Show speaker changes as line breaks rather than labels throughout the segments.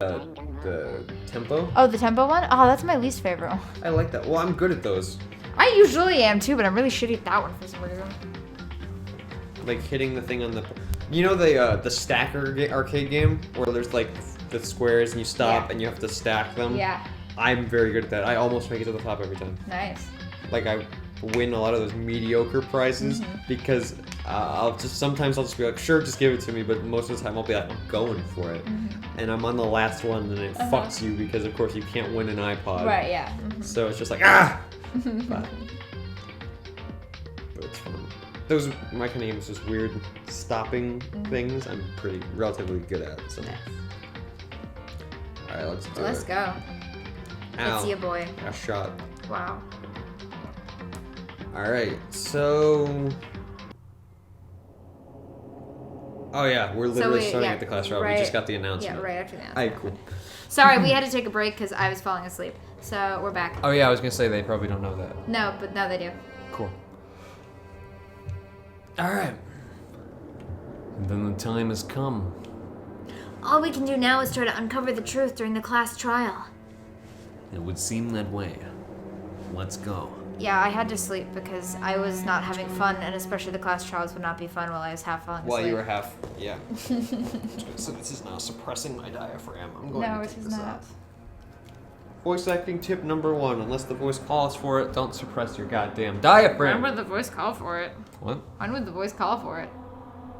the tempo.
Oh, the tempo one? Oh, that's my least favorite one.
I like that. Well, I'm good at those.
I usually am too, but I'm really shitty at that one for some reason.
Like hitting the thing on the... You know the stacker arcade game? Where there's like the squares and you stop and you have to stack them?
Yeah.
I'm very good at that. I almost make it to the top every time.
Nice.
Like I win a lot of those mediocre prizes because sometimes I'll just be like, sure, just give it to me, but most of the time I'll be like, I'm going for it. And I'm on the last one and it fucks you because of course you can't win an iPod.
Right, yeah.
So it's just like, ah! But it's fun. Those, my kind of games, just weird stopping things, I'm relatively good at. So.
Nice.
Alright, let's do it.
Let's go.
Ow.
It's your boy.
Got shot.
Wow.
Alright, so... Oh yeah, we're literally starting at the class trial. We just got the announcement.
Yeah, right after the announcement.
Alright, cool.
Sorry, we had to take a break because I was falling asleep. So we're back.
Oh yeah, I was gonna say they probably don't know that.
No, but now they do.
Cool. Alright. Then the time has come.
All we can do now is try to uncover the truth during the class trial.
It would seem that way. Let's go.
Yeah, I had to sleep because I was not having fun, and especially the class trials would not be fun while I was half falling asleep.
While you were half, yeah. So this is now suppressing my diaphragm. I'm going to take this off. Voice acting tip number 1. Unless the voice calls for it, don't suppress your goddamn diaphragm.
When would the voice call for it?
What?
When would the voice call for it?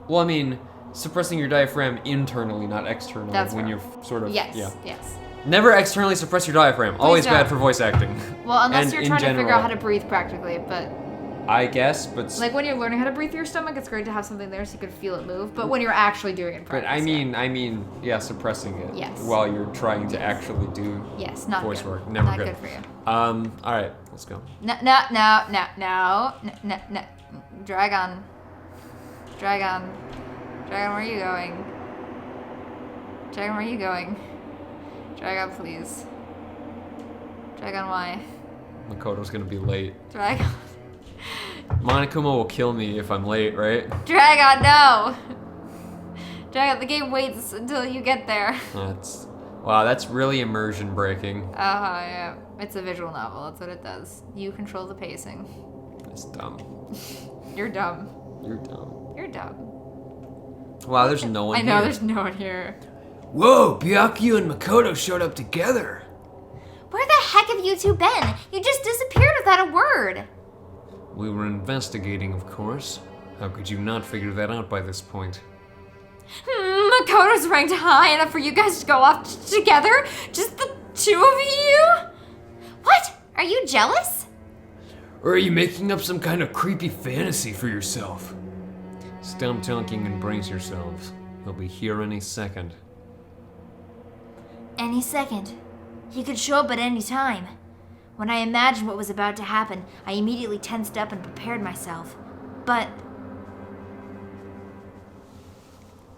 Well, I mean, suppressing your diaphragm internally, not externally.
That's
when
right.
you're sort of,
Yes,
yeah.
yes.
Never externally suppress your diaphragm. Always
don't.
bad for voice acting.
Well, unless
And
you're
in
trying to figure
general.
out how to breathe practically, but...
I guess, but...
Like when you're learning how to breathe through your stomach, it's great to have something there so you can feel it move, but when you're actually doing it in practice,
But I mean, yeah, suppressing it.
Yes.
While you're trying to actually do
yes, not
voice
good.
work. Never
not
good.
good for you.
Alright, let's go.
No. Dragon. Dragon, where are you going? Dragon, where are you going? Dragon, please. Dragon, why?
Makoto's gonna be late.
Dragon.
Monokuma will kill me if I'm late, right?
Dragon, no! Dragon, the game waits until you get there.
Wow, that's really immersion breaking.
Yeah. It's a visual novel, that's what it does. You control the pacing.
That's dumb.
You're dumb.
You're dumb.
You're dumb.
Wow, there's no one
I know,
here.
there's no one here.
Whoa, Byakuya and Makoto showed up together.
Where the heck have you two been? You just disappeared without a word.
We were investigating, of course. How could you not figure that out by this point?
Makoto's ranked high enough for you guys to go off together? Just the two of you? What? Are you jealous?
Or are you making up some kind of creepy fantasy for yourself? Stop talking and brace yourselves. He'll be here any second.
Any second. He could show up at any time. When I imagined what was about to happen, I immediately tensed up and prepared myself. But...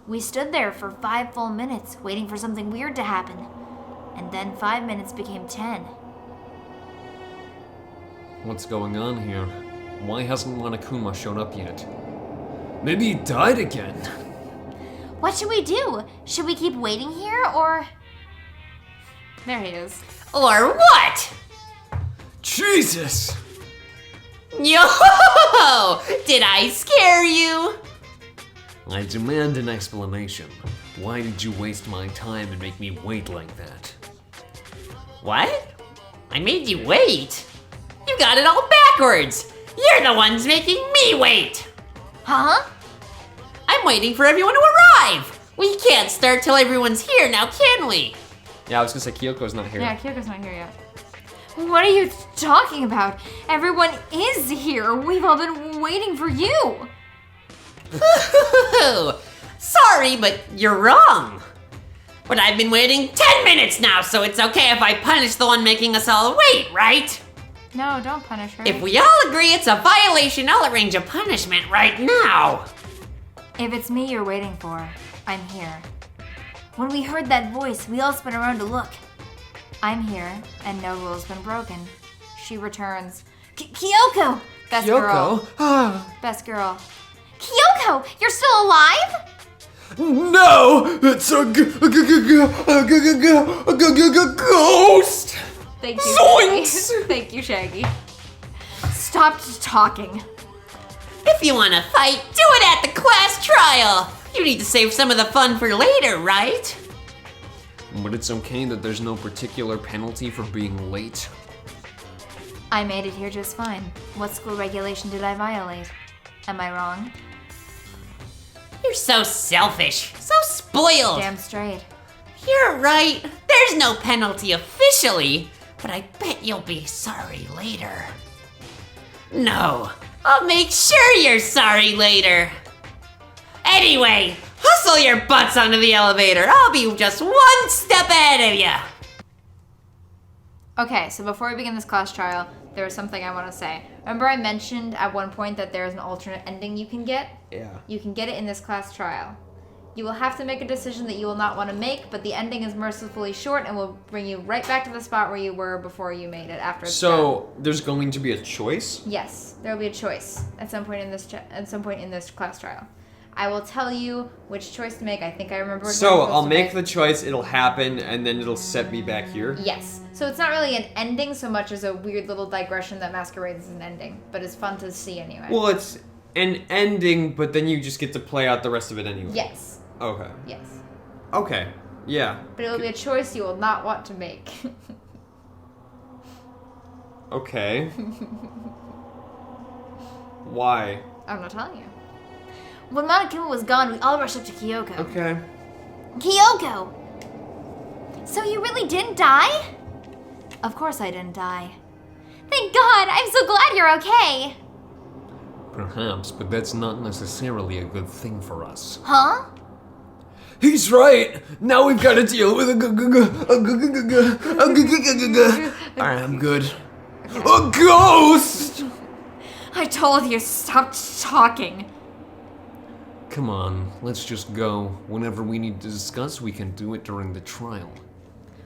we stood there for 5 full minutes, waiting for something weird to happen. And then 5 minutes became 10.
What's going on here? Why hasn't Monokuma shown up yet? Maybe he died again.
What should we do? Should we keep waiting here, or... There he is.
Or what?
Jesus!
Yo! Did I scare you?
I demand an explanation. Why did you waste my time and make me wait like that?
What? I made you wait? You got it all backwards! You're the ones making me wait!
Huh?
I'm waiting for everyone to arrive! We can't start till everyone's here now, can we?
Yeah, I was gonna say Kyoko's not here.
Yeah, Kyoko's not here yet. What are you talking about? Everyone is here. We've all been waiting for you.
Sorry, but you're wrong. But I've been waiting 10 minutes now, so it's okay if I punish the one making us all wait, right?
No, don't punish her.
If we all agree it's a violation, I'll arrange a punishment right now.
If it's me you're waiting for, I'm here. When we heard that voice, we all spun around to look. I'm here, and no rule's been broken. She returns. Kyoko! Best girl.
Kyoko?
Best girl. Kyoko! You're still alive?
No! It's a ghost!
Thank you,
Zoinks!
Shaggy. Thank you, Shaggy. Stop talking.
If you want to fight, do it at the class trial. You need to save some of the fun for later, right?
But it's okay that there's no particular penalty for being late.
I made it here just fine. What school regulation did I violate? Am I wrong?
You're so selfish, so spoiled.
Damn straight.
You're right. There's no penalty officially, but I bet you'll be sorry later. No, I'll make sure you're sorry later. Anyway, hustle your butts onto the elevator. I'll be just one step ahead of you.
Okay, so before we begin this class trial, there was something I want to say. Remember I mentioned at one point that there's an alternate ending you can get?
Yeah.
You can get it in this class trial. You will have to make a decision that you will not want to make, but the ending is mercifully short and will bring you right back to the spot where you were before you made it after it's done.
So there's going to be a choice?
Yes, there will be a choice at some point in this class trial. I will tell you which choice to make. I think I remember what
So
I'm supposed
I'll
to
make the choice, it'll happen, and then it'll set me back here?
Yes. So it's not really an ending so much as a weird little digression that masquerades as an ending, but it's fun to see anyway.
Well, it's an ending, but then you just get to play out the rest of it anyway.
Yes.
Okay.
Yes.
Okay. Yeah.
But it will be a choice you will not want to make.
Okay. Why?
I'm not telling you. When Monokuma was gone, we all rushed up to Kyoko.
Okay.
Kyoko! So you really didn't die? Of course I didn't die. Thank God! I'm so glad you're okay!
Perhaps, but that's not necessarily a good thing for us.
Huh?
He's right. Now we've got to deal with Alright, I'm good. A ghost!
I told you, stop talking.
Come on, let's just go. Whenever we need to discuss, we can do it during the trial.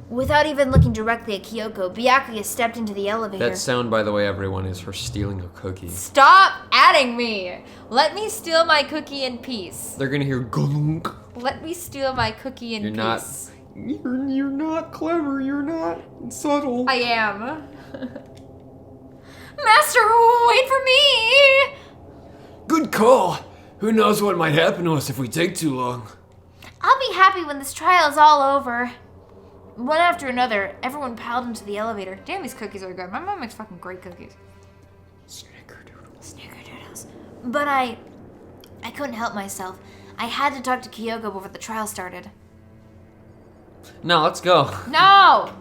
Without even looking directly at Kyoko, Byakuya stepped into the elevator.
That sound, by the way, everyone, is her stealing a cookie.
Stop adding me! Let me steal my cookie in peace.
They're gonna hear glunk.
Let me steal my cookie in peace.
You're not clever, you're not subtle.
I am. Master, wait for me!
Good call. Who knows what might happen to us if we take too long.
I'll be happy when this trial is all over. One after another, everyone piled into the elevator. Damn, these cookies are good. My mom makes fucking great cookies. Snickerdoodles. But I couldn't help myself. I had to talk to Kyoko before the trial started.
No, let's go.
No!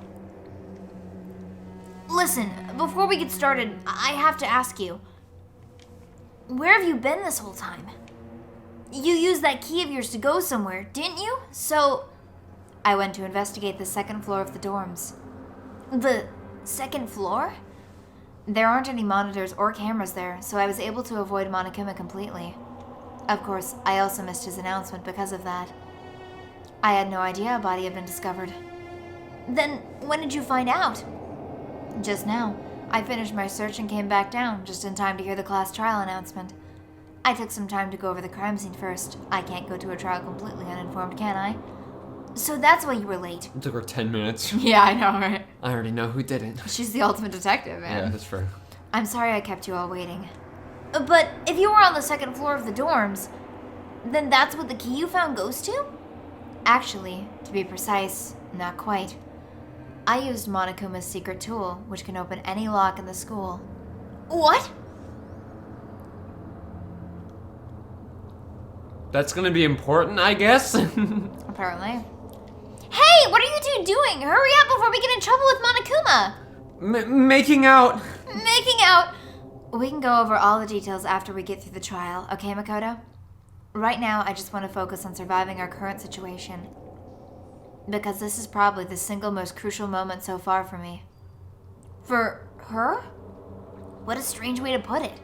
Listen, before we get started, I have to ask you. Where have you been this whole time? You used that key of yours to go somewhere, didn't you? So, I went to investigate the second floor of the dorms. The second floor? There aren't any monitors or cameras there, so I was able to avoid Monokuma completely. Of course, I also missed his announcement because of that. I had no idea a body had been discovered. Then, when did you find out? Just now. I finished my search and came back down, just in time to hear the class trial announcement. I took some time to go over the crime scene first. I can't go to a trial completely uninformed, can I? So that's why you were late.
It took her 10 minutes.
Yeah, I know, right?
I already know who did it.
She's the ultimate detective, man.
Yeah, that's fair.
I'm sorry I kept you all waiting. But if you were on the second floor of the dorms, then that's what the key you found goes to? Actually, to be precise, not quite. I used Monokuma's secret tool, which can open any lock in the school. What?
That's gonna be important, I guess.
Apparently. Hey, what are you two doing? Hurry up before we get in trouble with Monokuma!
Making out.
Making out! We can go over all the details after we get through the trial, okay, Makoto? Right now, I just want to focus on surviving our current situation. Because this is probably the single most crucial moment so far for me. For her? What a strange way to put it.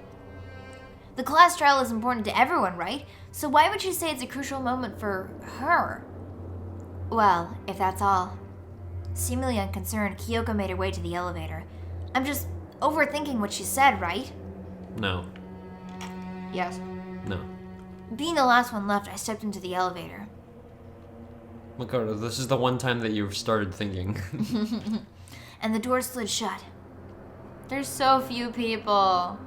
The class trial is important to everyone, right? So why would you say it's a crucial moment for her? Well, if that's all. Seemingly unconcerned, Kyoko made her way to the elevator. I'm just overthinking what she said, right?
No.
Yes.
No.
Being the last one left, I stepped into the elevator.
Makoto, this is the one time that you've started thinking.
And the door slid shut. There's so few people.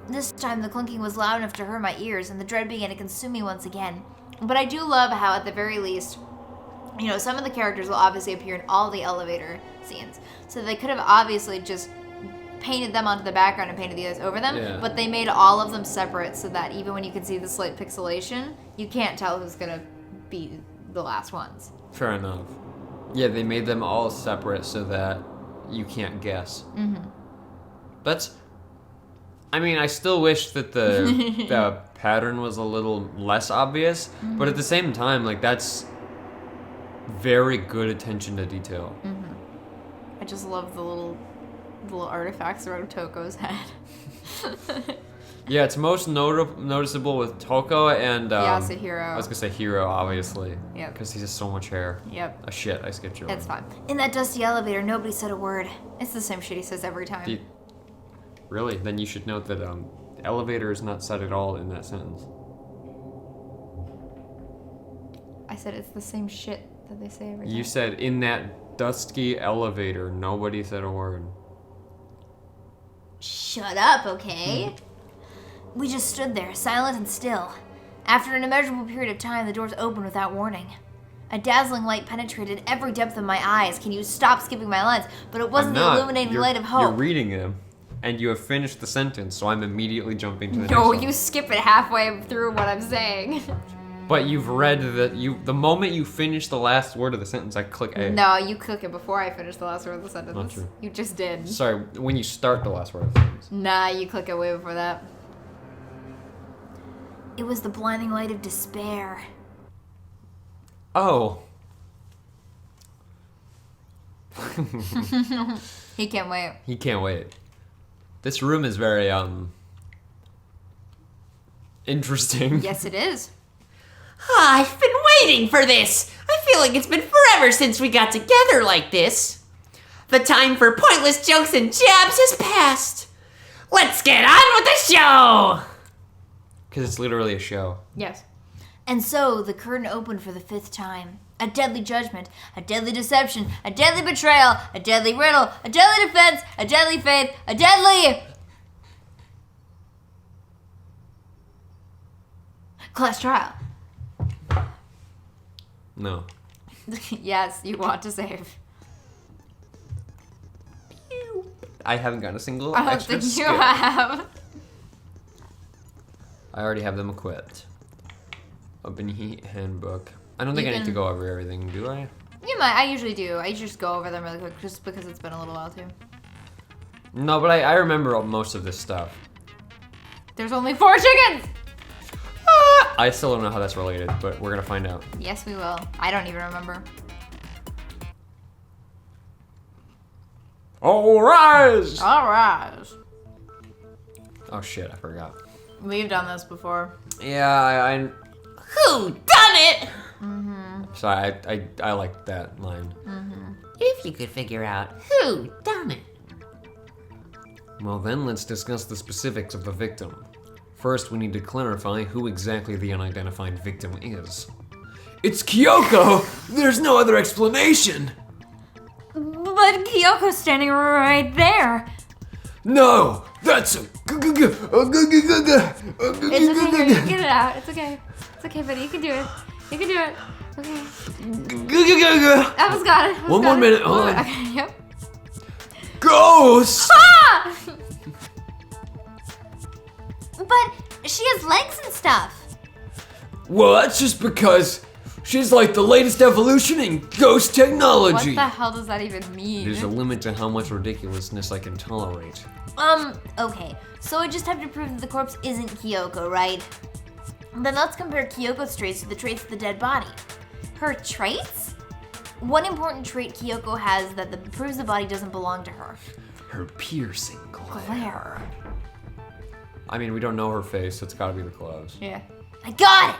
This time the clunking was loud enough to hurt my ears, and the dread began to consume me once again. But I do love how, at the very least, you know, some of the characters will obviously appear in all the elevator scenes. So they could have obviously just painted them onto the background and painted the others over them,
Yeah.
but they made all of them separate so that even when you can see the slight pixelation, you can't tell who's gonna be the last ones.
Fair enough. Yeah, they made them all separate so that you can't guess.
Mm-hmm.
That's... I mean, I still wish that the pattern was a little less obvious, but at the same time, like, that's very good attention to detail.
I just love the little artifacts around Toko's head.
Yeah, it's most noticeable with Toko and...
Yasuhiro.
I was gonna say Hiro, obviously.
Yep.
Because he has so much hair.
Yep.
Oh, shit, I skipped you.
It's fine. In that dusty elevator, nobody said a word. It's the same shit he says every time.
Really? Then you should note that elevator is not said at all in that sentence.
I said it's the same shit that they say every time.
You said in that dusty elevator, nobody said a word.
Shut up, okay? We just stood there, silent and still. After an immeasurable period of time, the doors opened without warning. A dazzling light penetrated every depth of my eyes. Can you stop skipping my lines? But it wasn't the illuminating light of hope.
You're reading them, and you have finished the sentence, so I'm immediately jumping to the next
No,
one.
you skip it halfway through what I'm saying.
But you've read the moment you finish the last word of the sentence, I click A.
No, you click it before I finish the last word of the sentence.
Not true.
You just did.
Sorry, when you start the last word of the sentence.
Nah, you click it way before that. It was the blinding light of despair.
Oh.
He can't wait.
He can't wait. This room is very, interesting.
Yes, it is.
I've been waiting for this. I feel like it's been forever since we got together like this. The time for pointless jokes and jabs has passed. Let's get on with the show.
Because it's literally a show.
Yes. And so the curtain opened for the 5th time. A deadly judgment, a deadly deception, a deadly betrayal, a deadly riddle, a deadly defense, a deadly faith, a deadly... class trial.
No.
Yes, you want to save.
I haven't gotten a single
I don't
extra
think you
skill.
have.
I already have them equipped. Open heat handbook. I don't think
You
I need to
can-
go over everything, do I?
You might. I usually do. I just go over them really quick just because it's been a little while too.
No, but I remember most of this stuff.
There's only 4 chickens!
I still don't know how that's related, but we're gonna find out.
Yes, we will. I don't even remember.
All rise!
All right.
Oh shit, I forgot.
We've done this before.
Yeah, I
Who done it?
sorry, I like that line.
If you could figure out who done it.
Well then, let's discuss the specifics of the victim. First, we need to clarify who exactly the unidentified victim is. It's Kyoko! There's no other explanation!
But Kyoko's standing right there.
No! That's a...
It's okay, here, you can get it out. It's okay. It's okay, buddy. You can do it. You can do it. Okay. Almost got it.
One more minute, hold on.
Okay, yep.
Ghost!
Ah! But she has legs and stuff.
Well, that's just because she's like the latest evolution in ghost
What
technology.
the hell does that even mean?
There's a limit to how much ridiculousness I can tolerate.
Okay. So I just have to prove that the corpse isn't Kyoko, right? Then let's compare Kyoko's traits to the traits of the dead body. Her traits? One important trait Kyoko has that proves the body doesn't belong to her.
Her piercing glare.
Glare.
I mean, we don't know her face, so it's gotta be the gloves.
Yeah. I got it!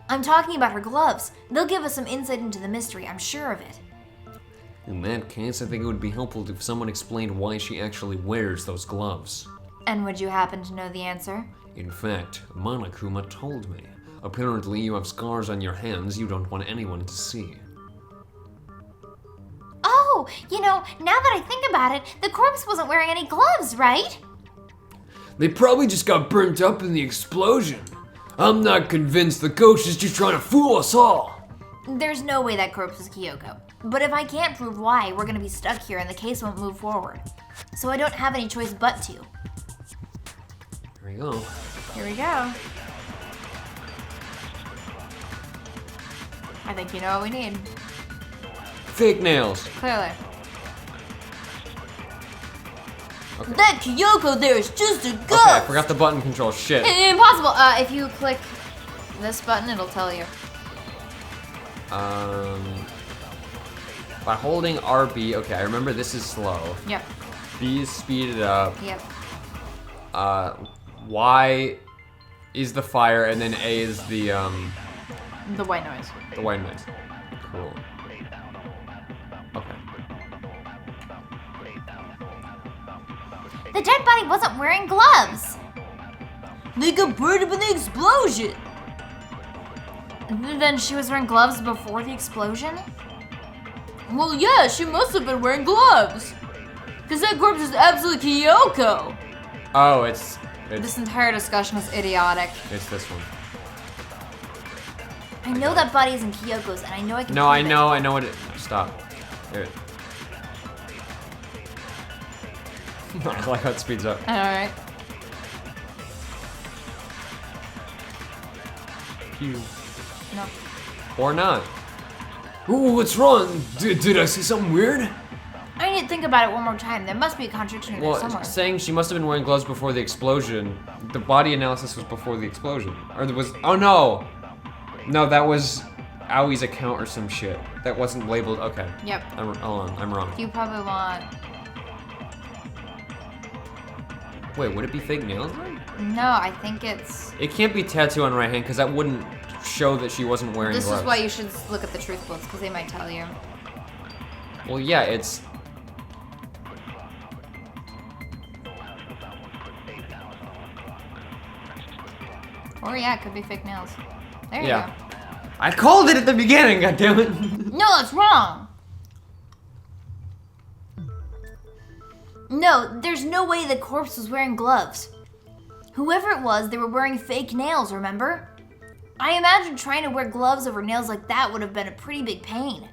I'm talking about her gloves. They'll give us some insight into the mystery, I'm sure of it.
In that case, I think it would be helpful if someone explained why she actually wears those gloves.
And would you happen to know the answer?
In fact, Monokuma told me. Apparently you have scars on your hands you don't want anyone to see.
Oh, now that I think about it, the corpse wasn't wearing any gloves, right?
They probably just got burnt up in the explosion. I'm not convinced the ghost is just trying to fool us all.
There's no way that corpse was Kyoko. But if I can't prove why, we're gonna be stuck here and the case won't move forward. So I don't have any choice but to.
Here we go.
Here we go. I think you know what we need.
Fake nails.
Clearly.
Okay.
That Kyoko there is just a ghost!
Okay, I forgot the button control. Shit.
Impossible! If you click this button, it'll tell you.
By holding RB, okay, I remember this is slow.
Yep.
B is speeded up.
Yep.
Y is the fire, and then A is the
The white noise.
the white noise. Cool. Okay.
The dead body wasn't wearing gloves! They got burned up in the explosion! Then she was wearing gloves before the explosion? Well, yeah, she must have been wearing gloves! Because that corpse is absolutely Kyoko!
Oh, it's
This entire discussion is idiotic.
it's this one.
I know that body isn't Kyoko's, and I know I can
No, I
prove
know what it. Stop. There. I like how it speeds up.
it. Alright.
You.
No.
Or not. Ooh, what's wrong? Did I say something weird?
I need to think about it one more time. There must be a contradiction in there
Well,
somewhere.
saying she must have been wearing gloves before the explosion. The body analysis was before the explosion. Or there was. Oh no! No, that was Aoi's account or some shit. That wasn't labeled. Okay.
Yep.
Hold on, I'm wrong.
You probably want...
Wait, would it be fake nails?
No, I think it's...
It can't be tattoo on right hand because that wouldn't show that she wasn't wearing
This
gloves.
is why you should look at the truth books, because they might tell you.
Well, yeah, it's.
Or yeah, it could be fake nails. There you
Yeah. I called it at the beginning, goddammit!
go. No, that's wrong! No, there's no way the corpse was wearing gloves. Whoever it was, they were wearing fake nails, remember? I imagine trying to wear gloves over nails like that would have been a pretty big pain.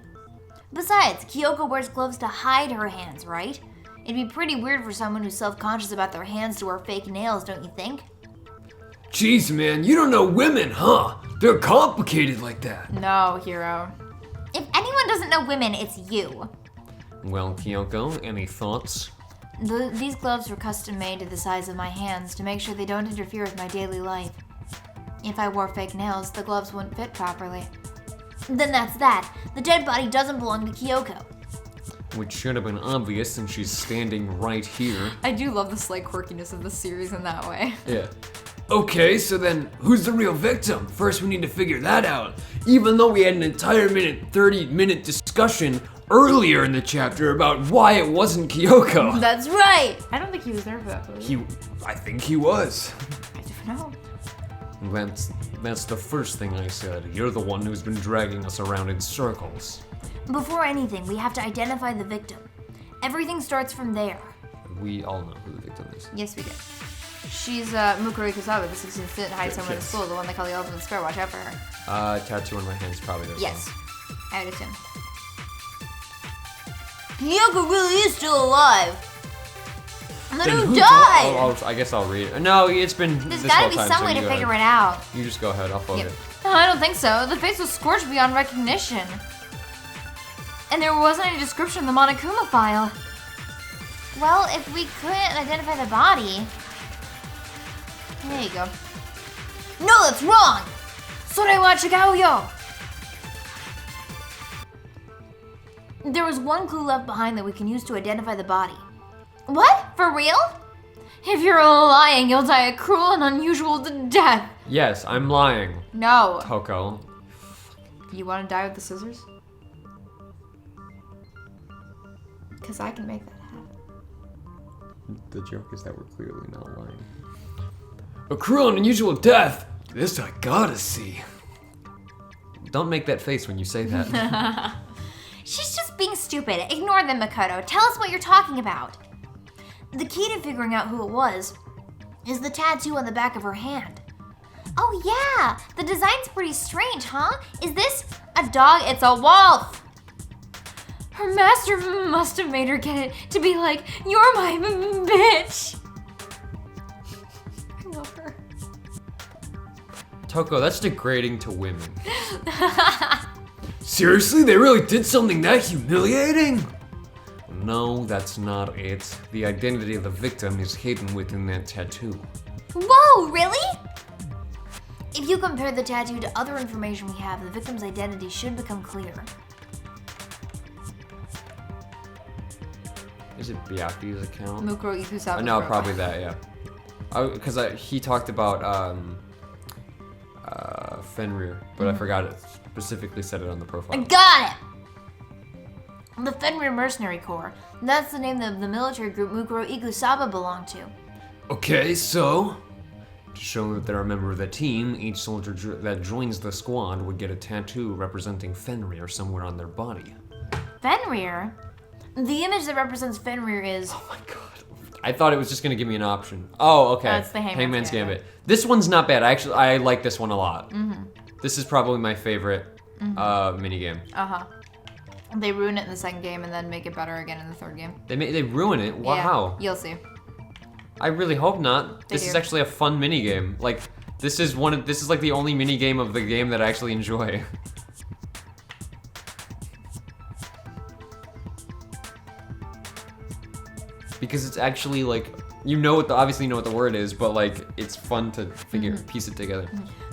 Besides, Kyoko wears gloves to hide her hands, right? It'd be pretty weird for someone who's self-conscious about their hands to wear fake nails, don't you think?
Jeez, man, you don't know women, huh? They're complicated like that.
No, hero. If anyone doesn't know women, it's you.
Well, Kyoko, any thoughts?
These gloves were custom made to the size of my hands to make sure they don't interfere with my daily life. If I wore fake nails, the gloves wouldn't fit properly. Then that's that. The dead body doesn't belong to Kyoko.
Which should have been obvious since she's standing right here.
I do love the slight quirkiness of the series in that way.
Yeah. Okay, so then who's the real victim? First we need to figure that out. Even though we had an entire 30-minute discussion earlier in the chapter about why it wasn't Kyoko.
That's right! I don't think he was there for that movie.
I think he was.
I don't know.
That's the first thing I said. You're the one who's been dragging us around in circles.
Before anything, we have to identify the victim. Everything starts from there.
We all know who the victim is.
Yes, we do. She's Mukuri Kusabe, the 16th student hides somewhere in the
Yes.
school, the one they call the Elephant Square. Watch out for her.
Tattoo on my hand's probably this
Yes,
one.
I would assume. Kyoko really is still alive. And then who died?
I guess I'll read it. No, it's been
There's
this
gotta
whole
be
time,
some
so
way
you
to
go
figure
ahead.
it out.
You just go ahead, I'll float
Yep.
it.
No, I don't think so. The face was scorched beyond recognition. And there wasn't any description in the Monokuma file. Well, if we couldn't identify the body... There you go. No, that's wrong! Sorewa chigauyo! There was one clue left behind that we can use to identify the body. What? For real? If you're lying, you'll die a cruel and unusual death.
Yes, I'm lying,
No.
Toko.
You want to die with the scissors? Because I can make that happen.
The joke is that we're clearly not lying. A cruel and unusual death. This I gotta see. Don't make that face when you say that.
She's just being stupid. Ignore them, Makoto. Tell us what you're talking about. The key to figuring out who it was is the tattoo on the back of her hand. Oh yeah, the design's pretty strange, huh? Is this a dog? It's a wolf. Her master must have made her get it to be like, you're my bitch. I love her.
Toko, that's degrading to women.
Seriously? They really did something that humiliating? No, that's not it. The identity of the victim is hidden within that tattoo.
Whoa, really? If you compare the tattoo to other information we have, the victim's identity should become clear.
Is it Byaku's account?
Mukuro Ikusawa.
No, probably that, yeah. Because he talked about Fenrir, but I forgot it specifically said it on the profile.
I got it! The Fenrir Mercenary Corps. That's the name of the military group Mukuro Ikusawa belonged to.
Okay, so?
To show that they're a member of the team, each soldier that joins the squad would get a tattoo representing Fenrir somewhere on their body.
Fenrir? The image that represents Fenrir is...
Oh my god. I thought it was just gonna give me an option. Oh, okay.
That's the Hangman's Gambit.
This one's not bad. I like this one a lot. This is probably my favorite minigame.
Uh-huh. They ruin it in the second game and then make it better again in the third game.
They ruin it? Wow.
Yeah, you'll see.
I really hope not. This is actually a fun minigame. Like, this is like the only minigame of the game that I actually enjoy. Because it's actually like, obviously you know what the word is, but like, it's fun to piece it together.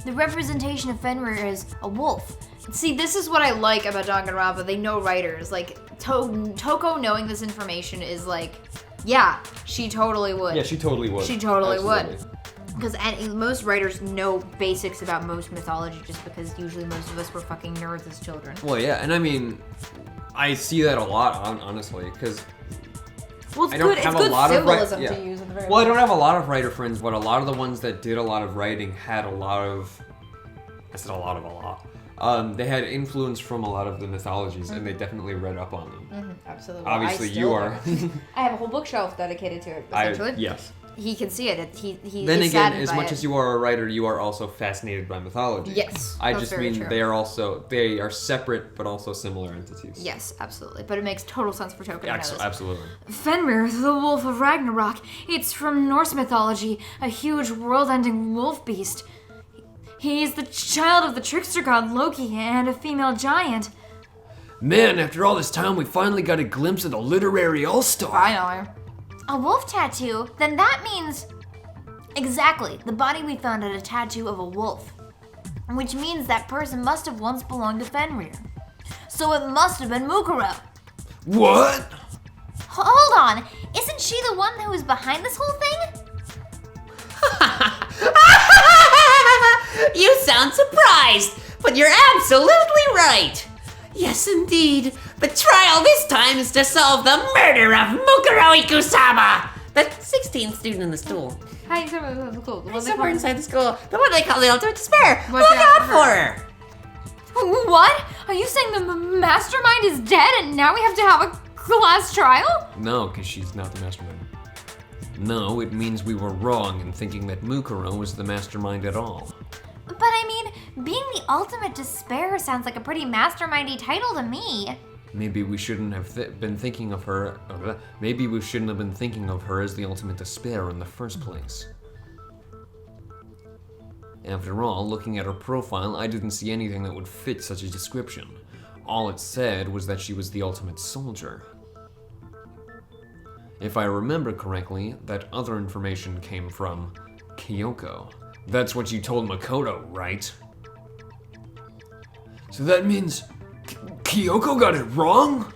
The representation of Fenrir is a wolf. See, this is what I like about Danganronpa. They know writers. Like, Toko knowing this information is like, yeah, she totally would.
Yeah, she totally would.
She totally would. Because most writers know basics about most mythology just because usually most of us were fucking nerds as children.
Well, yeah, and I mean, I see that a lot, honestly, because
well,
I don't have a lot of
symbolism to use in the very
Well, I don't have a lot of writer friends, but a lot of the ones that did a lot of writing had a lot. They had influence from a lot of the mythologies, and they definitely read up on them.
Absolutely.
Obviously, you are.
I have a whole bookshelf dedicated to it, essentially.
Yes.
He can see it. He
Then
is
again,
saddened
as
by
much
it.
as you are a writer, you are also fascinated by mythology.
Yes,
I
that's
just
very
mean
true.
they are separate but also similar entities.
Yes, absolutely. But it makes total sense for Toko to know this.
Absolutely.
Fenrir, the Wolf of Ragnarok. It's from Norse mythology, a huge world-ending wolf beast. He's the child of the trickster god Loki and a female giant.
Man, after all this time, we finally got a glimpse of the literary all-star.
Finally. A wolf tattoo? Then that means... Exactly. The body we found had a tattoo of a wolf. Which means that person must have once belonged to Fenrir. So it must have been Mukuro.
What?
Hold on. Isn't she the one who was behind this whole thing?
You sound surprised, but you're absolutely right. Yes, indeed. The trial this time is to solve the murder of Mukuro Ikusawa, the 16th student in the school.
Hi, cool.
Somewhere inside the school, the one they call the Ultimate Despair.
What's
Look
that?
out for her.
What? Are you saying the mastermind is dead and now we have to have a class trial?
No, because she's not the mastermind. No, it means we were wrong in thinking that Mukuro was the mastermind at all.
But I mean, being the ultimate despair sounds like a pretty mastermindy title to me.
Maybe we shouldn't have been thinking of her. Maybe we shouldn't have been thinking of her as the ultimate despair in the first place. After all, looking at her profile, I didn't see anything that would fit such a description. All it said was that she was the ultimate soldier. If I remember correctly, that other information came from Kyoko. That's what you told Makoto, right?
So that means Kyoko got it wrong?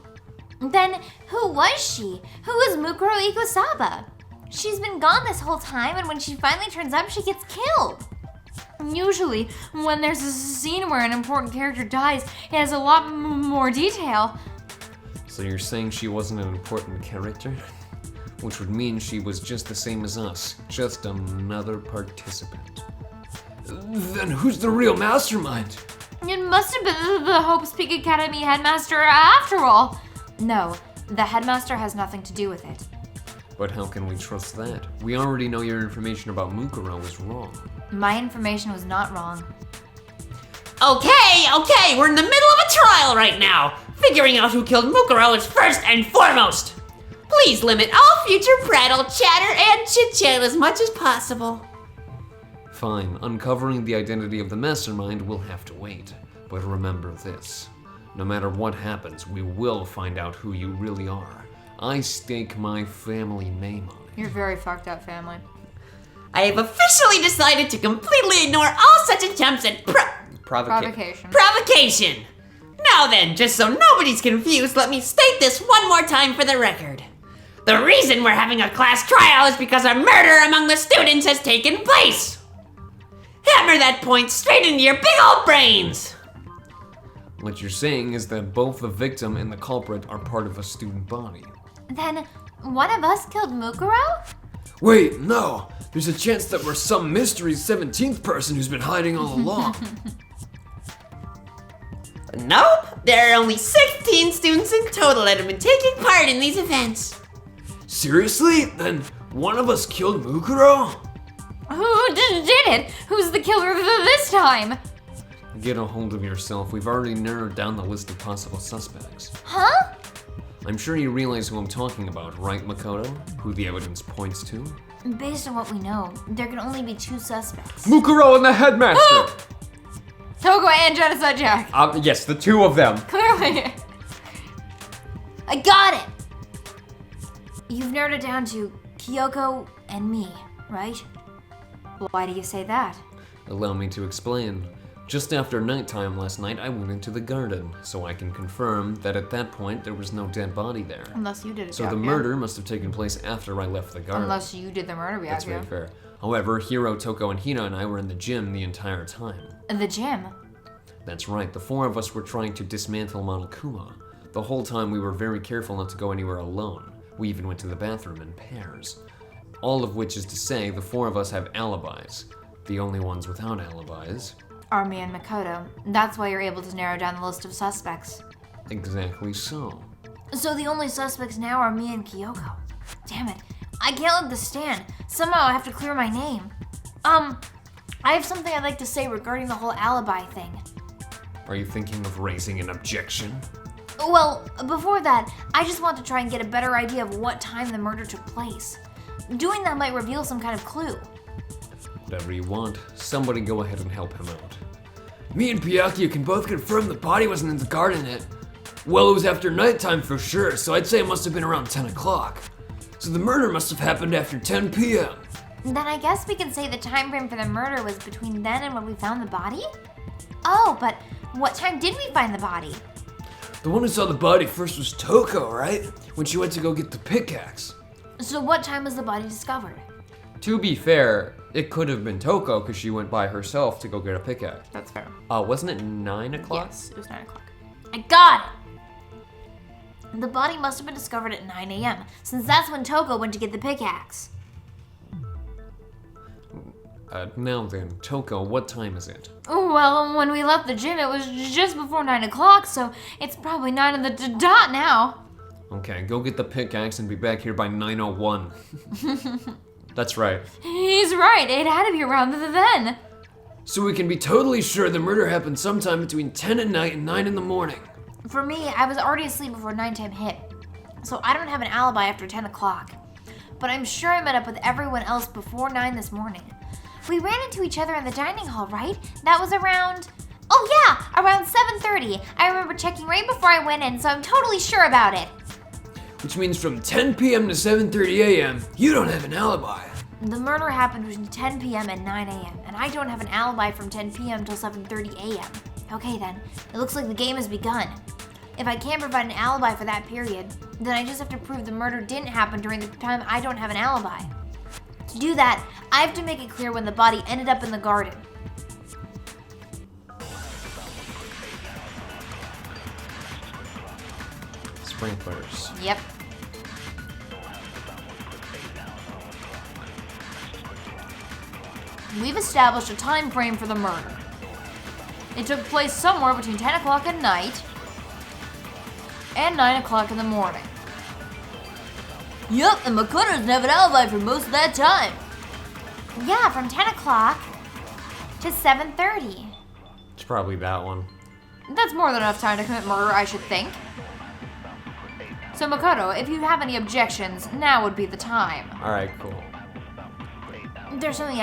Then who was she? Who was Mukuro Ikusawa? She's been gone this whole time, and when she finally turns up, she gets killed. Usually, when there's a scene where an important character dies, it has a lot more detail.
So you're saying she wasn't an important character?
which would mean she was just the same as us, just another participant. Then who's the real mastermind?
It must have been the Hope's Peak Academy headmaster after all. No, the headmaster has nothing to do with it.
But how can we trust that? We already know your information about Mukuro was wrong.
My information was not wrong.
Okay, we're in the middle of a trial right now. Figuring out who killed Mukuro is first and foremost. Please limit all future prattle, chatter, and chit-chat as much as possible.
Fine, uncovering the identity of the mastermind will have to wait. But remember this. No matter what happens, we will find out who you really are. I stake my family name on it.
You're very fucked up, family.
I have officially decided to completely ignore all such attempts at
Provocation.
provocation. Now then, just so nobody's confused, let me state this one more time for the record. The reason we're having a class trial is because a murder among the students has taken place. Hammer that point straight into your big old brains.
What you're saying is that both the victim and the culprit are part of a student body.
Then, one of us killed Mukuro?
Wait, no! There's a chance that we're some mystery 17th person who's been hiding all along.
Nope, there are only 16 students in total that have been taking part in these events.
Seriously? Then one of us killed Mukuro?
Who did it? Who's the killer this time?
Get a hold of yourself. We've already narrowed down the list of possible suspects.
Huh?
I'm sure you realize who I'm talking about, right, Makoto? Who the evidence points to?
Based on what we know, there can only be 2 suspects.
Mukuro and the headmaster!
Togo and Genocide Jack.
Yes, the 2 of them.
Clearly. I got it! You've narrowed it down to Kyoko and me, right? Why do you say that?
Allow me to explain. Just after nighttime last night, I went into the garden, so I can confirm that at that point there was no dead body there.
Unless you did it,
So the murder must have taken place after I left the garden.
Unless you did the murder,
That's very fair. However, Hiro, Toko, and Hina and I were in the gym the entire time.
The gym?
That's right, the 4 of us were trying to dismantle Monokuma. The whole time we were very careful not to go anywhere alone. We even went to the bathroom in pairs. All of which is to say, the 4 of us have alibis. The only ones without alibis
Are me and Makoto. That's why you're able to narrow down the list of suspects.
Exactly so.
So the only suspects now are me and Kyoko. Damn it. I can't let this stand. Somehow I have to clear my name. I have something I'd like to say regarding the whole alibi thing.
Are you thinking of raising an objection?
Well, before that, I just want to try and get a better idea of what time the murder took place. Doing that might reveal some kind of clue.
Whatever you want. Somebody go ahead and help him out.
Me and Byakuya can both confirm the body wasn't in the garden yet. Well, it was after nighttime for sure, so I'd say it must have been around 10 o'clock. So the murder must have happened after 10 p.m.
Then I guess we can say the time frame for the murder was between then and when we found the body? Oh, but what time did we find the body?
The one who saw the body first was Toko, right? When she went to go get the pickaxe.
So what time was the body discovered?
To be fair, it could have been Toko because she went by herself to go get a pickaxe.
That's fair.
Wasn't it 9 o'clock?
Yes, it was 9 o'clock. I got it! The body must have been discovered at 9 a.m., since that's when Toko went to get the pickaxe.
Now then, Toko, what time is it?
Well, when we left the gym, it was just before 9 o'clock, so it's probably 9 on the dot now.
Okay, go get the pickaxe and be back here by 9:01.
That's right.
He's right, it had to be around then.
So we can be totally sure the murder happened sometime between 10 at night and 9 in the morning.
For me, I was already asleep before 9 time hit, so I don't have an alibi after 10 o'clock. But I'm sure I met up with everyone else before 9 this morning. We ran into each other in the dining hall, right? That was around... Oh yeah, around 7:30. I remember checking right before I went in, so I'm totally sure about it.
Which means from 10 p.m. to 7:30 a.m., you don't have an alibi.
The murder happened between 10 p.m. and 9 a.m., and I don't have an alibi from 10 p.m. till 7:30 a.m. Okay then, it looks like the game has begun. If I can't provide an alibi for that period, then I just have to prove the murder didn't happen during the time I don't have an alibi. To do that, I have to make it clear when the body ended up in the garden.
Sprinklers.
Yep. We've established a time frame for the murder. It took place somewhere between 10 o'clock at night and 9 o'clock in the morning. Yup, and Makoto doesn't have an alibi for most of that time.
Yeah, from 10 o'clock to 7:30.
It's probably that one.
That's more than enough time to commit murder, I should think. So Makoto, if you have any objections, now would be the time.
Alright, cool.
There's something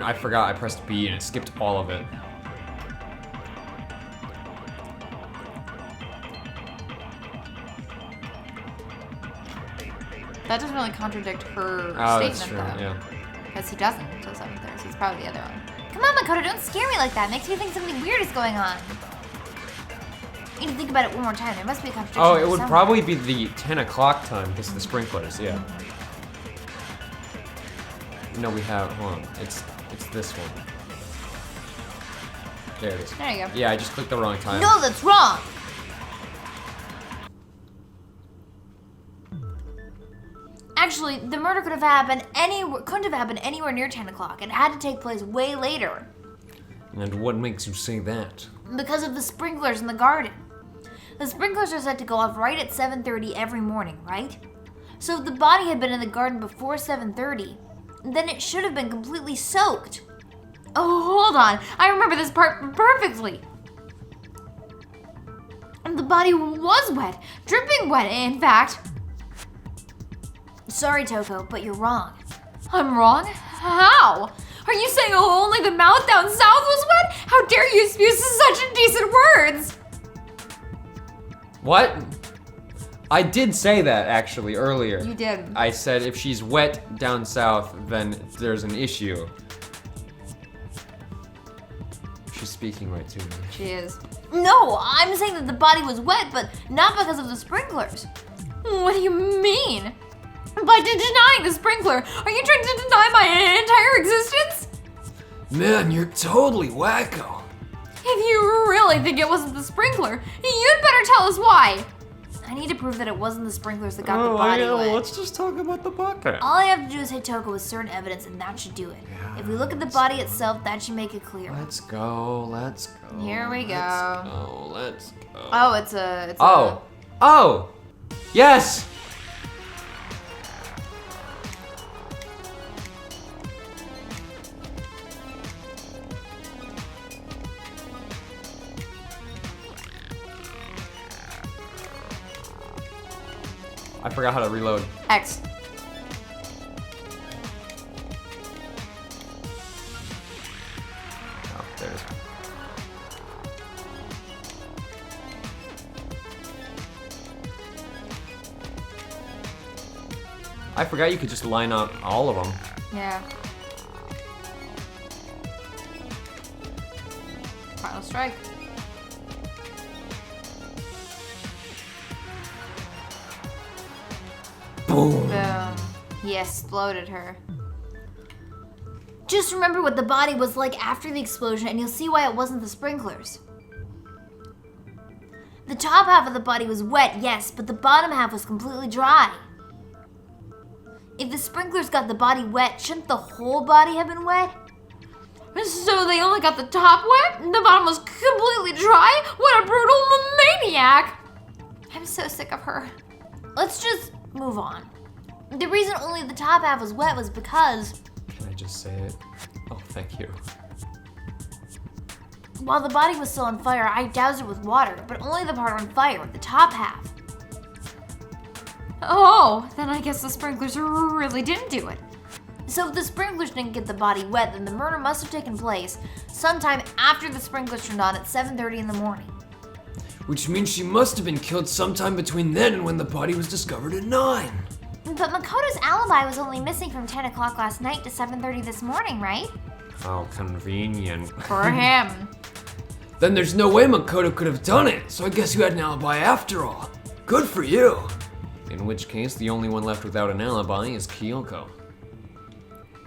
I forgot I pressed B and it skipped all of it.
that doesn't really contradict her
Oh,
statement
that's true,
though.
yeah.
Because he doesn't until 7:30, so it's probably the other one.
Come on, Makoto, don't scare me like that. Makes me think something weird is going on. You need to think about it one more time. There must be a contradiction.
Oh, it
there
would
somewhere.
probably be the 10 o'clock time because of the sprinklers, yeah. No, we have, hold on, it's this one. There it is.
There you go.
Yeah, I just clicked the wrong time.
No, that's wrong! Actually, the murder couldn't have happened anywhere near 10 o'clock. It had to take place way later.
And what makes you say that?
Because of the sprinklers in the garden. The sprinklers are set to go off right at 7:30 every morning, right? So if the body had been in the garden before 7:30, then it should have been completely soaked. Oh, hold on. I remember this part perfectly. And the body was wet. Dripping wet, in fact. Sorry, Toko, but you're wrong. I'm wrong? How? Are you saying only the mouth down south was wet? How dare you use such indecent words?
What? I did say that actually earlier.
You did.
I said if she's wet down south, then there's an issue. She's speaking right to me.
She is. No, I'm saying that the body was wet, but not because of the sprinklers. What do you mean? By denying the sprinkler, are you trying to deny my entire existence?
Man, you're totally wacko.
If you really think it wasn't the sprinkler, you'd better tell us why. I need to prove that it wasn't the sprinklers that got the body wet.
Let's just talk about the bucket.
All I have to do is hit Toko with certain evidence, and that should do it.
Yeah,
If we look at the body itself, that should make it clear.
Let's go, let's go.
Here we go.
Let's go.
Oh, it's a.
Oh! Yes! I forgot how to reload.
X.
Oh, there it is. I forgot you could just line up all of them.
Yeah. Final strike.
Boom.
Boom. He exploded her. Just remember what the body was like after the explosion and you'll see why it wasn't the sprinklers. The top half of the body was wet, yes, but the bottom half was completely dry. If the sprinklers got the body wet, shouldn't the whole body have been wet? So they only got the top wet and the bottom was completely dry? What a brutal maniac! I'm so sick of her. Let's just move on. The reason only the top half was wet was because
Can I just say it? Oh, thank you.
while the body was still on fire, I doused it with water, but only the part on fire, the top half. Oh, then I guess the sprinklers really didn't do it. So if the sprinklers didn't get the body wet, then the murder must have taken place sometime after the sprinklers turned on at 7:30 in the morning.
Which means she must have been killed sometime between then and when the body was discovered at 9.
But Makoto's alibi was only missing from 10 o'clock last night to 7:30 this morning, right?
How convenient.
For him.
Then there's no way Makoto could have done it, so I guess you had an alibi after all. Good for you.
In which case, the only one left without an alibi is Kyoko.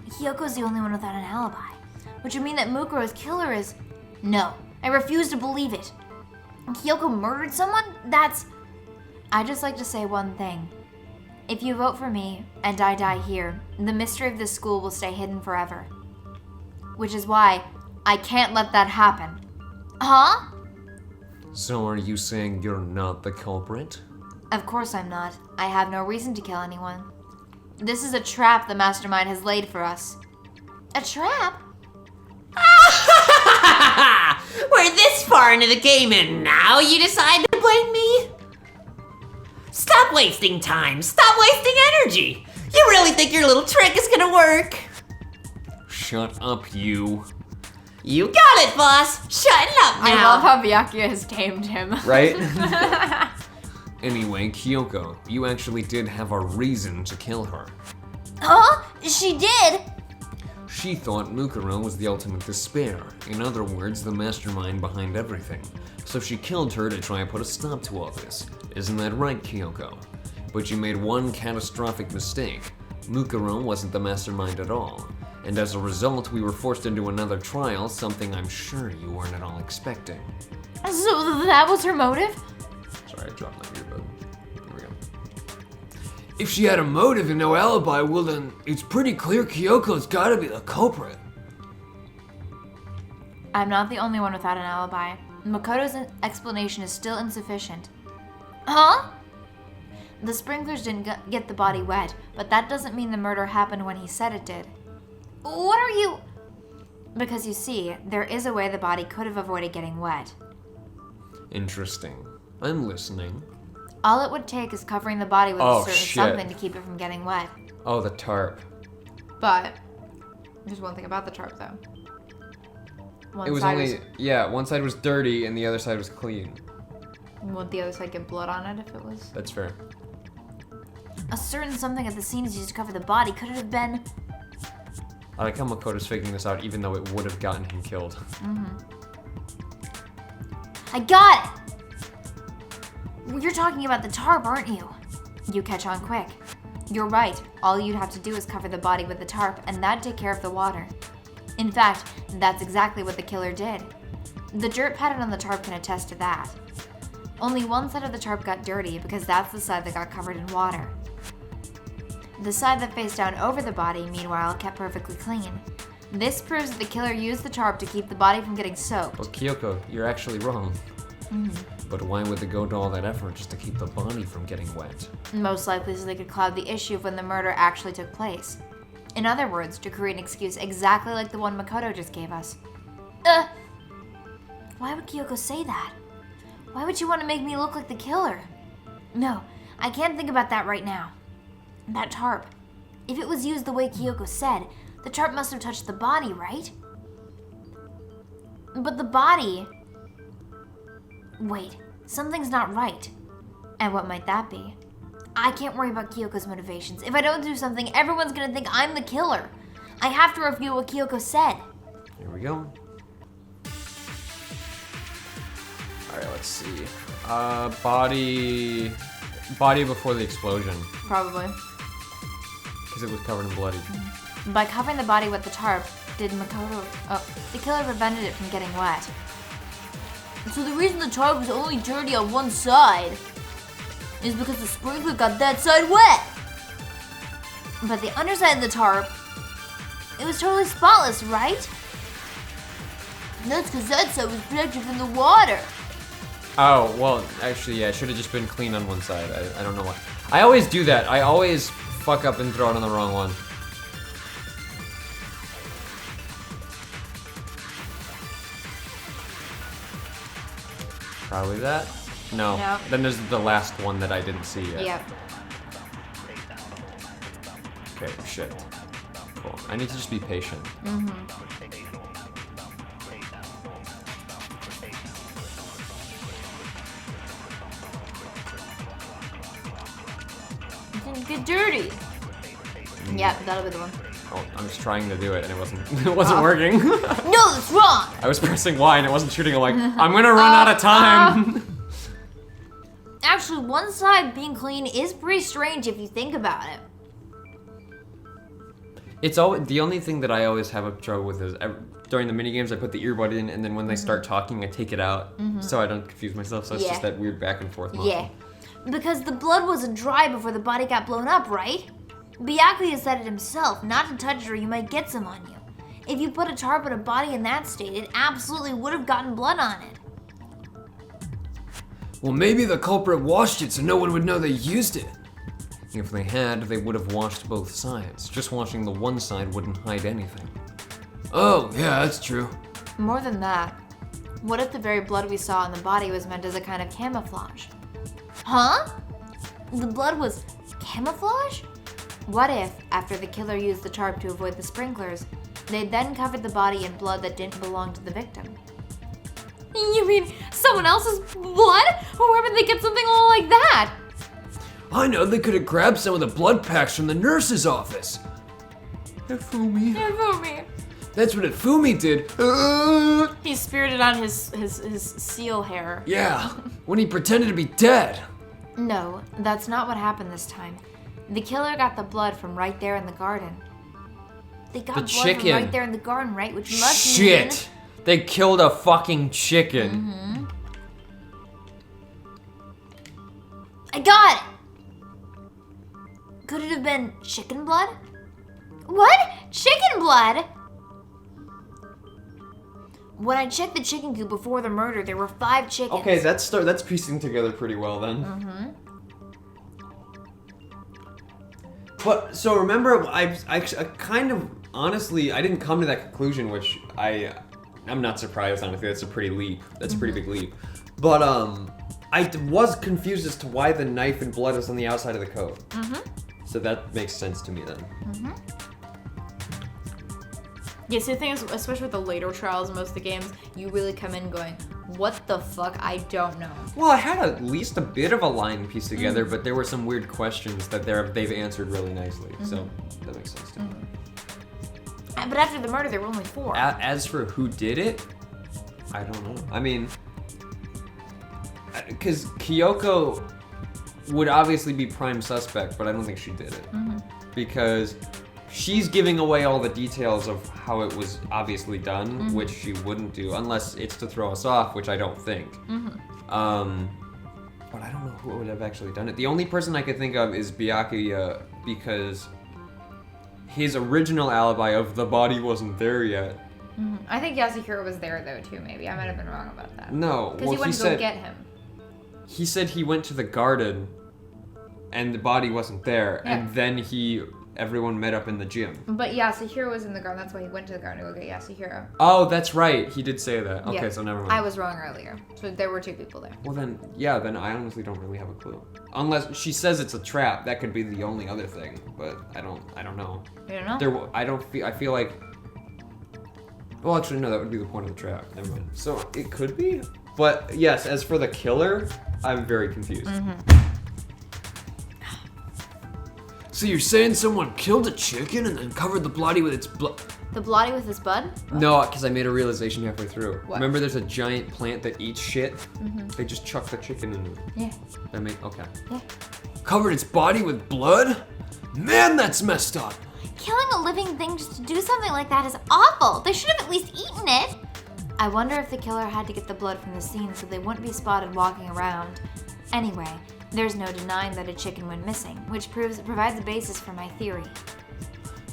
Hyoko's the only one without an alibi, which would mean that Mukuro's killer is... No, I refuse to believe it. Kyoko murdered someone? I'd just like to say one thing. If you vote for me, and I die here, the mystery of this school will stay hidden forever. Which is why I can't let that happen. Huh?
So are you saying you're not the culprit?
Of course I'm not. I have no reason to kill anyone. This is a trap the mastermind has laid for us. A trap?
We're this far into the game and now you decide to blame me? Stop wasting time. Stop wasting energy. You really think your little trick is gonna work?
Shut up, you.
You got it, boss. Shutting up now.
I love how Byakuya has tamed him.
Right?
Anyway, Kyoko, you actually did have a reason to kill her.
Huh? She did?
She thought Mukuro was the ultimate despair. In other words, the mastermind behind everything. So she killed her to try and put a stop to all this. Isn't that right, Kyoko? But you made one catastrophic mistake. Mukuro wasn't the mastermind at all. And as a result, we were forced into another trial, something I'm sure you weren't at all expecting.
So that was her motive?
Sorry, I dropped my earbud. Here we go.
If she had a motive and no alibi, well then, it's pretty clear Kyoko's gotta be the culprit.
I'm not the only one without an alibi. Makoto's explanation is still insufficient. Huh? The sprinklers didn't get the body wet, but that doesn't mean the murder happened when he said it did. What are you... Because you see, there is a way the body could have avoided getting wet.
Interesting. I'm listening.
All it would take is covering the body with
Oh,
a certain
shit.
something to keep it from getting wet.
Oh, the tarp.
But there's one thing about the tarp, though.
It was only, one side was dirty and the other side was clean.
Won't the other side get blood on it if it was?
That's fair.
A certain something at the scene is used to cover the body. Could it have been?
I like how Makoto's figuring this out even though it would have gotten him killed.
I got it! You're talking about the tarp, aren't you? You catch on quick. You're right. All you'd have to do is cover the body with the tarp, and that'd take care of the water. In fact, that's exactly what the killer did. The dirt pattern on the tarp can attest to that. Only one side of the tarp got dirty because that's the side that got covered in water. The side that faced down over the body, meanwhile, kept perfectly clean. This proves that the killer used the tarp to keep the body from getting soaked.
Well, Kyoko, you're actually wrong.
But why would they go to all that effort just to keep the body from getting wet?
Most likely so they could cloud the issue of when the murder actually took place. In other words, to create an excuse exactly like the one Makoto just gave us. Why would Kyoko say that? Why would she want to make me look like the killer? No, I can't think about that right now. That tarp. If it was used the way Kyoko said, the tarp must have touched the body, right? But the body... Wait, something's not right. And what might that be? I can't worry about Kyoko's motivations. If I don't do something, everyone's gonna think I'm the killer. I have to refute what Kyoko said.
Here we go. Alright, let's see. Body before the explosion.
Probably.
Because it was covered in bloody.
By covering the body with the tarp, did Makoto... Oh, the killer prevented it from getting wet. So the reason the tarp was only dirty on one side is because the sprinkler got that side wet. But the underside of the tarp, it was totally spotless, right? That's because that side was protected from the water.
Oh, well, actually, yeah, it should have just been clean on one side. I don't know why. I always do that. I always fuck up and throw it on the wrong one. Probably that? No.
No.
Then there's the last one that I didn't see yet.
Yep.
Okay, shit. Cool. I need to just be patient.
It didn't get dirty. Yep, that'll be the one.
Oh, I'm just trying to do it and it wasn't working.
No, that's wrong!
I was pressing Y and it wasn't shooting. I'm like, I'm gonna run out of time.
Actually, one side being clean is pretty strange if you think about it.
It's always the only thing that I always have a trouble with is during the mini games I put the earbud in and then when they start talking I take it out so I don't confuse myself. So it's just that weird back and forth motion.
Yeah.
Because the blood wasn't dry before the body got blown up, right? Byakuya said it himself, not to touch it or you might get some on you. If you put a tarp on a body in that state, it absolutely would have gotten blood on it.
Well, maybe the culprit washed it so no one would know they used it. If they had, they would have washed both sides. Just washing the one side wouldn't hide anything. Oh, yeah, that's true.
More than that, what if the very blood we saw in the body was meant as a kind of camouflage?
Huh? The blood was camouflage?
What if, after the killer used the tarp to avoid the sprinklers, they then covered the body in blood that didn't belong to the victim?
You mean someone else's blood? Where would they get something all like that?
I know, they could have grabbed some of the blood packs from the nurse's office. Ifumi.
Ifumi.
That's what Ifumi did.
He spirited on his seal hair.
Yeah, when he pretended to be dead.
No, that's not what happened this time. The killer got the blood from right there in the garden.
They got
The
blood
chicken.
from right there in the garden, right? Which must
Shit! They killed a fucking chicken.
mean... I got it! Could it have been chicken blood? What? Chicken blood? When I checked the chicken coop before the murder, there were 5 chickens.
Okay, that's piecing together pretty well then. But so remember, I kind of honestly I didn't come to that conclusion, which I'm not surprised. Honestly, that's a pretty leap. That's a pretty big leap. But I was confused as to why the knife and blood was on the outside of the coat. So that makes sense to me then.
Yeah, so the thing is, especially with the later trials in most of the games, you really come in going, what the fuck? I don't know.
Well, I had at least a bit of a line pieced together, but there were some weird questions that they've answered really nicely. So that makes sense to me.
But after the murder, there were only 4.
As for who did it, I don't know. I mean, because Kyoko would obviously be prime suspect, but I don't think she did it. Because she's giving away all the details of how it was obviously done, which she wouldn't do unless it's to throw us off, which I don't think. But I don't know who would have actually done it. The only person I could think of is Byakuya, because his original alibi of the body wasn't there yet.
I think Yasuhiro was there though too, maybe. I might have been wrong about that.
No,
Because
well,
he went to go get him.
He said he went to the garden and the body wasn't there, and then everyone met up in the gym.
But Yasuhiro was in the garden, that's why he went to the garden to go get Yasuhiro.
Oh, that's right. He did say that. Okay,
Yeah.
so never mind.
I was wrong earlier. So there were 2 people there.
Well then, yeah, then I honestly don't really have a clue. Unless she says it's a trap, that could be the only other thing. But I don't know.
You don't know?
I feel like. Well, actually, no, that would be the point of the trap. Never mind. So it could be, but yes. As for the killer, I'm very confused.
So you're saying someone killed a chicken and then covered the body with its blood?
The bloody with his bud?
No, because I made a realization halfway through.
What?
Remember, there's a giant plant that eats shit. They just chuck the chicken in it.
Yeah.
Okay.
Covered its body with blood? Man, that's messed up.
Killing a living thing just to do something like that is awful. They should have at least eaten it.
I wonder if the killer had to get the blood from the scene so they wouldn't be spotted walking around. Anyway, there's no denying that a chicken went missing, which provides a basis for my theory.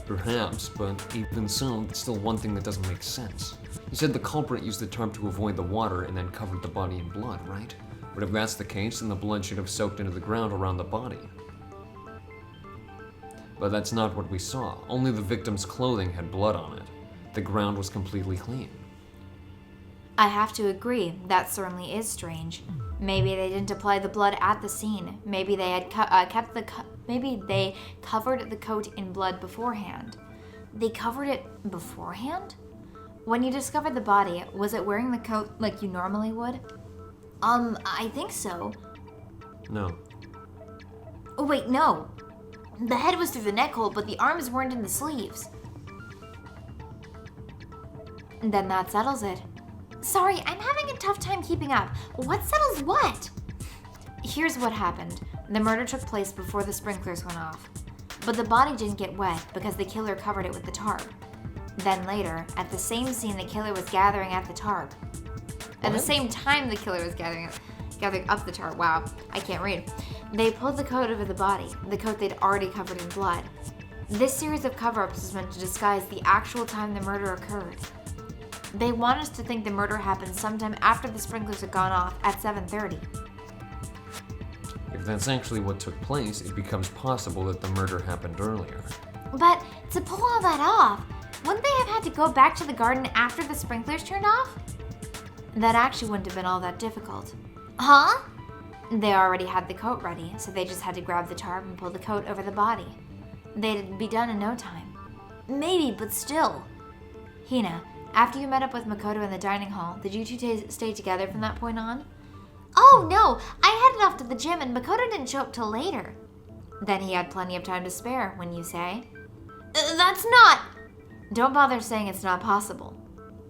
Perhaps, but even so, it's still one thing that doesn't make sense. You said the culprit used the tarp to avoid the water and then covered the body in blood, right? But if that's the case, then the blood should have soaked into the ground around the body. But that's not what we saw. Only the victim's clothing had blood on it. The ground was completely clean.
I have to agree, that certainly is strange. Maybe they didn't apply the blood at the scene. Maybe they had maybe they covered the coat in blood beforehand. They covered it beforehand? When you discovered the body, was it wearing the coat like you normally would?
I think so.
No.
Oh, wait, no. The head was through the neck hole, but the arms weren't in the sleeves.
Then that settles it.
Sorry, I'm having a tough time keeping up. What settles what?
Here's what happened. The murder took place before the sprinklers went off. But the body didn't get wet because the killer covered it with the tarp. Then later, at the same scene the killer was gathering at the tarp. At the same time the killer was gathering it. Gathering up the tar. Wow, I can't read. They pulled the coat over the body, the coat they'd already covered in blood. This series of cover-ups was meant to disguise the actual time the murder occurred. They want us to think the murder happened sometime after the sprinklers had gone off at 7:30.
If that's actually what took place, it becomes possible that the murder happened earlier.
But to pull all that off, wouldn't they have had to go back to the garden after the sprinklers turned off?
That actually wouldn't have been all that difficult.
Huh?
They already had the coat ready, so they just had to grab the tarp and pull the coat over the body. They'd be done in no time.
Maybe, but still.
Hina, after you met up with Makoto in the dining hall, did you two stay together from that point on?
Oh no, I headed off to the gym and Makoto didn't show up till later.
Then he had plenty of time to spare, when you say.
That's not...
Don't bother saying it's not possible.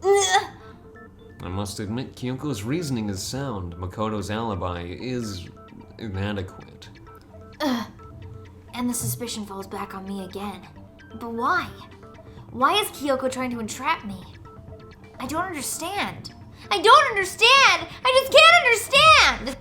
I must admit, Kyoko's reasoning is sound. Makoto's alibi is inadequate.
And the suspicion falls back on me again. But why? Why is Kyoko trying to entrap me? I don't understand. I don't understand! I just can't understand!